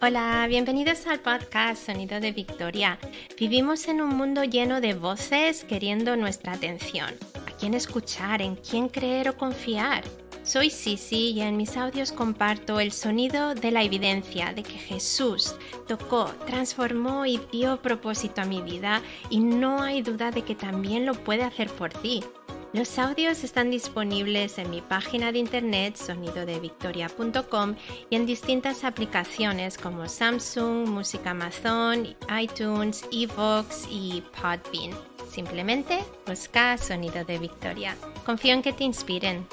Hola, bienvenidos al podcast Sonido de Victoria. Vivimos en un mundo lleno de voces queriendo nuestra atención. ¿A quién escuchar? ¿En quién creer o confiar? Soy Sisi y en mis audios comparto el sonido de la evidencia de que Jesús tocó, transformó y dio propósito a mi vida, y no hay duda de que también lo puede hacer por ti. Los audios están disponibles en mi página de internet sonidodevictoria.com y en distintas aplicaciones como Samsung, Música Amazon, iTunes, iVoox y Podbean. Simplemente busca Sonido de Victoria. Confío en que te inspiren.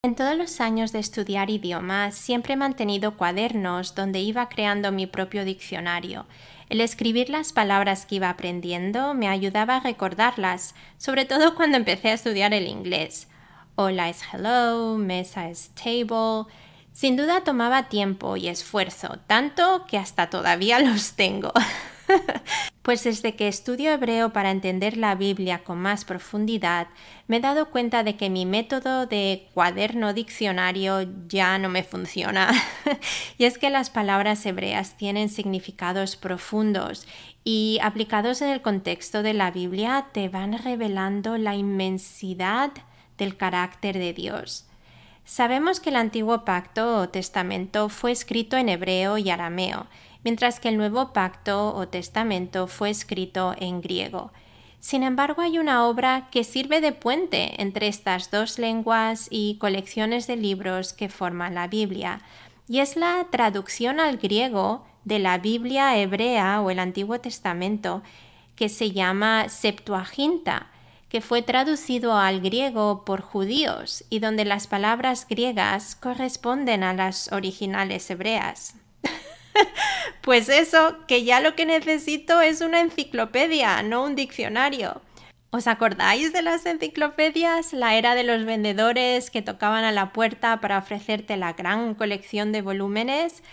En todos los años de estudiar idiomas siempre he mantenido cuadernos donde iba creando mi propio diccionario. El escribir las palabras que iba aprendiendo me ayudaba a recordarlas, sobre todo cuando empecé a estudiar el inglés. Hola es hello, mesa es table. Sin duda tomaba tiempo y esfuerzo, tanto que hasta todavía los tengo. Pues desde que estudio hebreo para entender la Biblia con más profundidad, me he dado cuenta de que mi método de cuaderno diccionario ya no me funciona. Y es que las palabras hebreas tienen significados profundos y aplicados en el contexto de la Biblia te van revelando la inmensidad del carácter de Dios. Sabemos que el Antiguo Pacto o Testamento fue escrito en hebreo y arameo, mientras que el Nuevo Pacto o Testamento fue escrito en griego. Sin embargo, hay una obra que sirve de puente entre estas dos lenguas y colecciones de libros que forman la Biblia, y es la traducción al griego de la Biblia hebrea o el Antiguo Testamento, que se llama Septuaginta, que fue traducido al griego por judíos y donde las palabras griegas corresponden a las originales hebreas. Pues eso, que ya lo que necesito es una enciclopedia, no un diccionario. ¿Os acordáis de las enciclopedias? La era de los vendedores que tocaban a la puerta para ofrecerte la gran colección de volúmenes.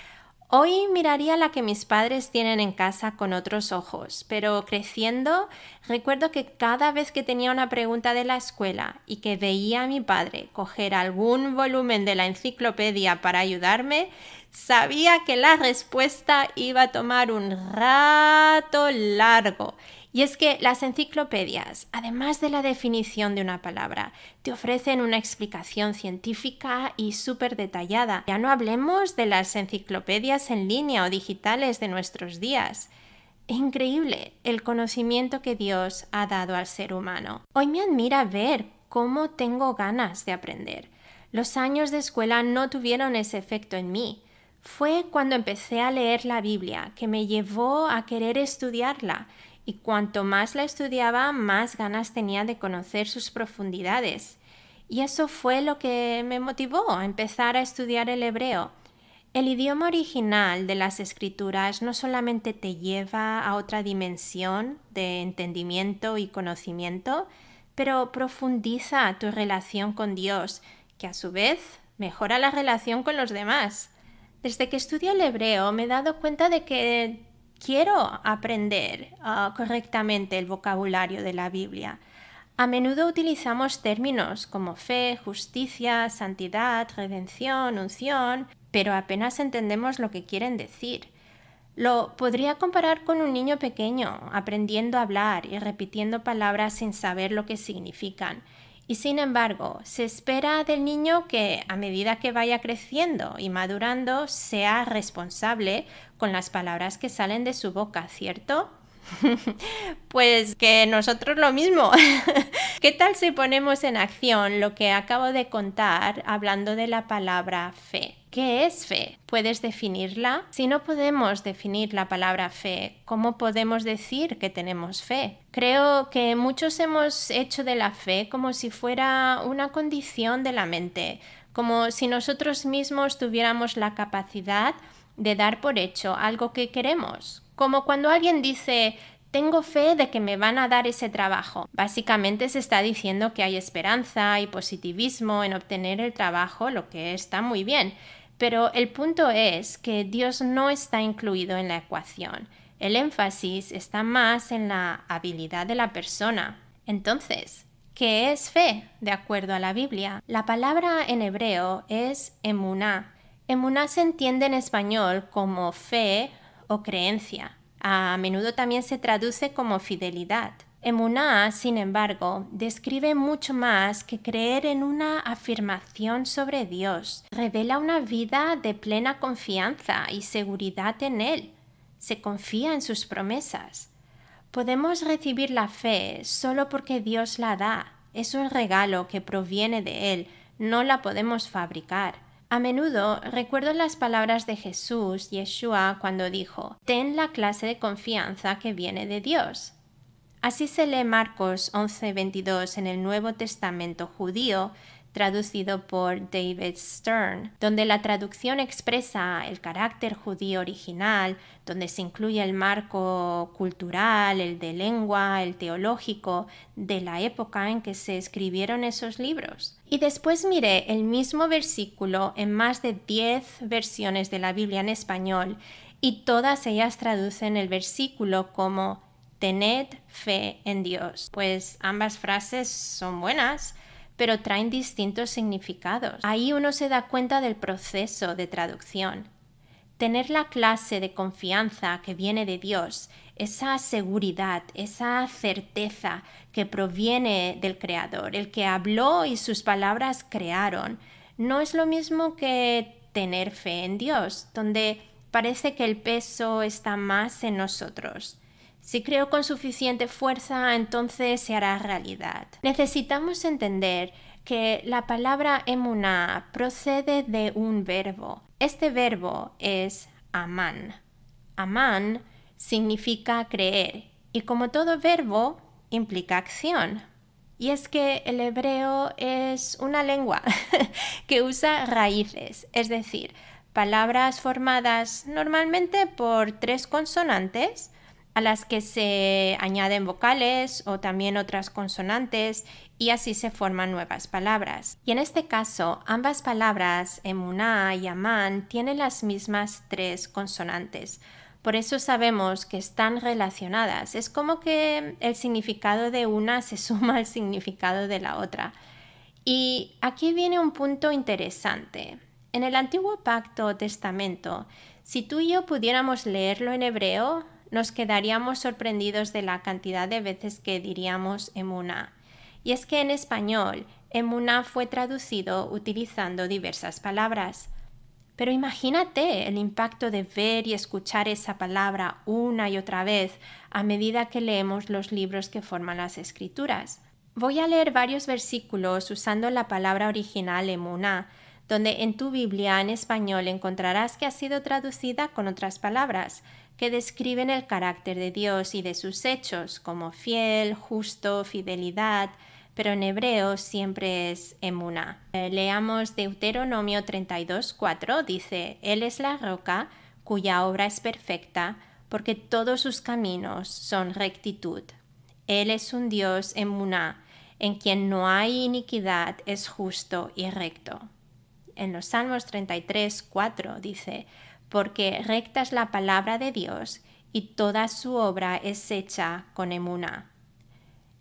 Hoy miraría la que mis padres tienen en casa con otros ojos, pero creciendo recuerdo que cada vez que tenía una pregunta de la escuela y que veía a mi padre coger algún volumen de la enciclopedia para ayudarme, sabía que la respuesta iba a tomar un rato largo. Y es que las enciclopedias, además de la definición de una palabra, te ofrecen una explicación científica y súper detallada. Ya no hablemos de las enciclopedias en línea o digitales de nuestros días. Increíble el conocimiento que Dios ha dado al ser humano. Hoy me admira ver cómo tengo ganas de aprender. Los años de escuela no tuvieron ese efecto en mí. Fue cuando empecé a leer la Biblia que me llevó a querer estudiarla. Y cuanto más la estudiaba, más ganas tenía de conocer sus profundidades. Y eso fue lo que me motivó a empezar a estudiar el hebreo. El idioma original de las escrituras no solamente te lleva a otra dimensión de entendimiento y conocimiento, pero profundiza tu relación con Dios, que a su vez mejora la relación con los demás. Desde que estudio el hebreo me he dado cuenta de que quiero aprender correctamente el vocabulario de la Biblia. A menudo utilizamos términos como fe, justicia, santidad, redención, unción, pero apenas entendemos lo que quieren decir. Lo podría comparar con un niño pequeño aprendiendo a hablar y repitiendo palabras sin saber lo que significan. Y sin embargo, se espera del niño que a medida que vaya creciendo y madurando sea responsable con las palabras que salen de su boca, ¿cierto? Pues que nosotros lo mismo. ¿Qué tal si ponemos en acción lo que acabo de contar hablando de la palabra fe? ¿Qué es fe? ¿Puedes definirla? Si no podemos definir la palabra fe, ¿cómo podemos decir que tenemos fe? Creo que muchos hemos hecho de la fe como si fuera una condición de la mente, como si nosotros mismos tuviéramos la capacidad de dar por hecho algo que queremos. Como cuando alguien dice, tengo fe de que me van a dar ese trabajo. Básicamente se está diciendo que hay esperanza y positivismo en obtener el trabajo, lo que está muy bien. Pero el punto es que Dios no está incluido en la ecuación. El énfasis está más en la habilidad de la persona. Entonces, ¿Qué es fe, de acuerdo a la Biblia? La palabra en hebreo es emuná. Emuná se entiende en español como fe o creencia. A menudo también se traduce como fidelidad. Emuná, sin embargo, describe mucho más que creer en una afirmación sobre Dios. Revela una vida de plena confianza y seguridad en Él. Se confía en sus promesas. Podemos recibir la fe solo porque Dios la da. Es un regalo que proviene de Él, no la podemos fabricar. A menudo recuerdo las palabras de Jesús, Yeshua, cuando dijo: «Ten la clase de confianza que viene de Dios». Así se lee Marcos 11:22 en el Nuevo Testamento judío, traducido por David Stern, donde la traducción expresa el carácter judío original, donde se incluye el marco cultural, el de lengua, el teológico, de la época en que se escribieron esos libros. Y después miré el mismo versículo en más de 10 versiones de la Biblia en español, y todas ellas traducen el versículo como «Tened fe en Dios». Pues ambas frases son buenas, pero traen distintos significados. Ahí uno se da cuenta del proceso de traducción. Tener la clase de confianza que viene de Dios, esa seguridad, esa certeza que proviene del Creador, el que habló y sus palabras crearon, no es lo mismo que tener fe en Dios, donde parece que el peso está más en nosotros. Si creo con suficiente fuerza, entonces se hará realidad. Necesitamos entender que la palabra emuná procede de un verbo. Este verbo es amán. Amán significa creer y, como todo verbo, implica acción. Y es que el hebreo es una lengua que usa raíces, es decir, palabras formadas normalmente por 3 consonantes, a las que se añaden vocales o también otras consonantes, y así se forman nuevas palabras. Y en este caso, ambas palabras, emuná y amán, tienen las mismas 3 consonantes. Por eso sabemos que están relacionadas. Es como que el significado de una se suma al significado de la otra. Y aquí viene un punto interesante. En el Antiguo Pacto o Testamento, si tú y yo pudiéramos leerlo en hebreo, nos quedaríamos sorprendidos de la cantidad de veces que diríamos emuná. Y es que en español, emuná fue traducido utilizando diversas palabras. Pero imagínate el impacto de ver y escuchar esa palabra una y otra vez a medida que leemos los libros que forman las Escrituras. Voy a leer varios versículos usando la palabra original emuná, donde en tu Biblia en español encontrarás que ha sido traducida con otras palabras que describen el carácter de Dios y de sus hechos, como fiel, justo, fidelidad, pero en hebreo siempre es emuná. Leamos Deuteronomio 32:4, dice: «Él es la roca cuya obra es perfecta, porque todos sus caminos son rectitud. Él es un Dios emuná, en quien no hay iniquidad, es justo y recto». En los Salmos 33:4 dice: «Porque recta es la palabra de Dios, y toda su obra es hecha con emuná».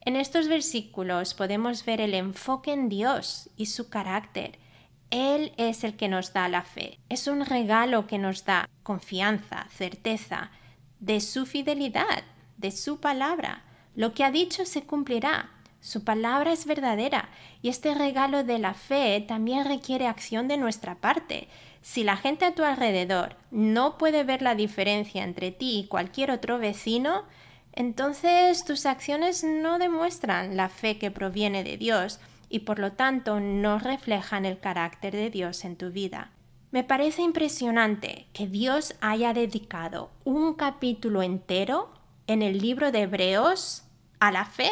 En estos versículos podemos ver el enfoque en Dios y su carácter. Él es el que nos da la fe. Es un regalo que nos da confianza, certeza de su fidelidad, de su palabra. Lo que ha dicho se cumplirá. Su palabra es verdadera, y este regalo de la fe también requiere acción de nuestra parte. Si la gente a tu alrededor no puede ver la diferencia entre ti y cualquier otro vecino, entonces tus acciones no demuestran la fe que proviene de Dios y por lo tanto no reflejan el carácter de Dios en tu vida. Me parece impresionante que Dios haya dedicado un capítulo entero en el libro de Hebreos a la fe.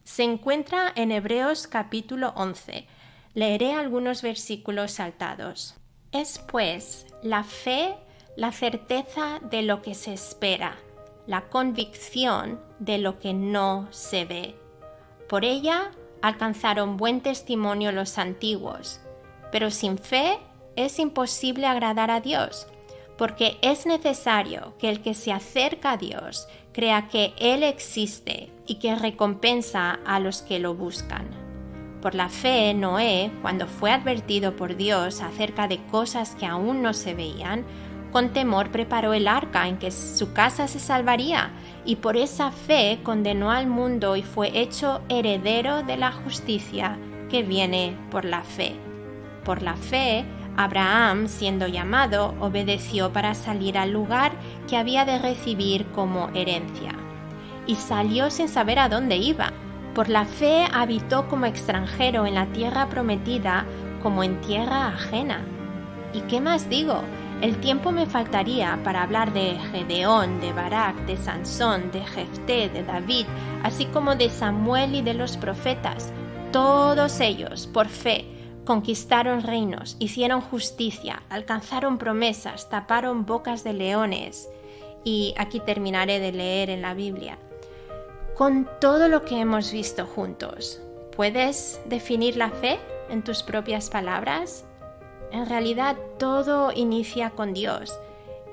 Se encuentra en Hebreos capítulo 11. Leeré algunos versículos saltados. Es pues la fe, la certeza de lo que se espera, la convicción de lo que no se ve. Por ella alcanzaron buen testimonio los antiguos, pero sin fe es imposible agradar a Dios, porque es necesario que el que se acerca a Dios crea que Él existe y que recompensa a los que lo buscan. Por la fe, Noé, cuando fue advertido por Dios acerca de cosas que aún no se veían, con temor preparó el arca en que su casa se salvaría, y por esa fe condenó al mundo y fue hecho heredero de la justicia que viene por la fe. Por la fe, Abraham, siendo llamado, obedeció para salir al lugar que había de recibir como herencia. Y salió sin saber a dónde iba. Por la fe habitó como extranjero en la tierra prometida, como en tierra ajena. ¿Y qué más digo? El tiempo me faltaría para hablar de Gedeón, de Barak, de Sansón, de Jefté, de David, así como de Samuel y de los profetas. Todos ellos, por fe, conquistaron reinos, hicieron justicia, alcanzaron promesas, taparon bocas de leones. Y aquí terminaré de leer en la Biblia. Con todo lo que hemos visto juntos, ¿puedes definir la fe en tus propias palabras? En realidad todo inicia con Dios.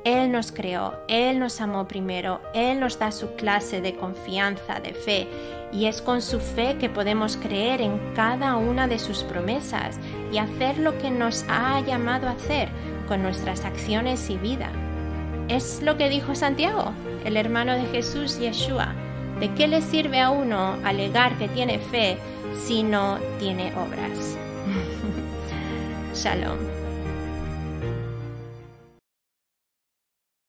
Él nos creó, Él nos amó primero, Él nos da su clase de confianza, de fe, y es con su fe que podemos creer en cada una de sus promesas y hacer lo que nos ha llamado a hacer con nuestras acciones y vida. Es lo que dijo Santiago, el hermano de Jesús, Yeshua. ¿De qué le sirve a uno alegar que tiene fe si no tiene obras? Shalom.